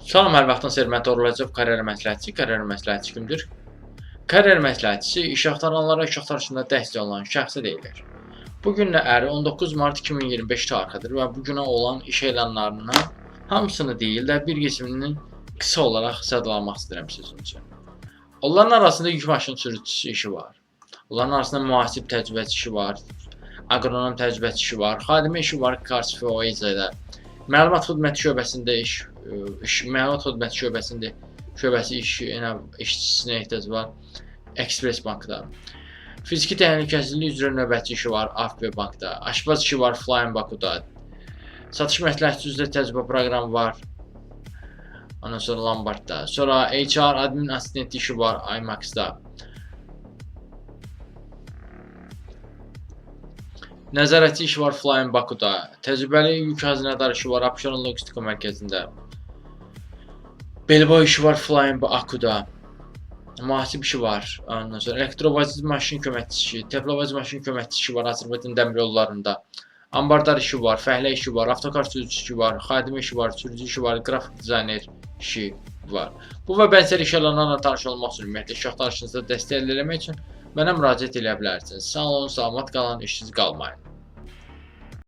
Salam, hər vaxtınız xeyir. Mən Toğrul karyer məsləhətçi. Karyer məsləhətçi kimdir? Karyer məsləhətçisi iş axtaranlara iş axtarışında dəstək olan şəxsi deyilir. Bu günləri 19 mart 2025 tarixidir və bu günə olan iş elanlarının hamısını deyil də bir qismini qısa olaraq sədalamaq istəyirəm sizin üçün. Onların arasında yük maşın sürücüsü işi var. Onların arasında mühasib təcrübəçi işi var. Aqronom təcrübəçi işi var. Xadimə işi var. Karsifo-Ezədə. Məlumat xidməti şöbəsində məlumat xidməti şöbəsi işçisinə ehtiyac var. Express Bankda. Fiziki təhlükəsizlik üzrə növbətçi işi var AFB Bankda. Aşpaz işi var Flying Bakuda. Satış məsləhətçi üzrə təcrübə proqramı var. Ondan sonra Lombardda. Sonra HR admin assistent işi var IMAX-da. Nəzarətçi işi var Flying Bakuda. Təcrübəli yük xəzinədar işi var Abşeron Logistika Mərkəzində. Belboy işi var Flying Bakuda. Mühasib işi var. Ondan sonra elektrovaziz maşın köməkçisi, teplovaziz maşın köməkçisi var Azərbaycan dəmir yollarında. Ambardar işi var, fəhlə işi var, avtokar sürücüsü işi var, xadimə işi var, sürücü işi var, qrafik dizayner işi var. Bu və bənzər iş elanlarla tanış olmaq üçün, ümumiyyətlə iş axtarışınızda dəstək eləmək üçün mənə müraciət edə bilərsiniz. Sağ olun, salamat qalın, işsiz qalmayın.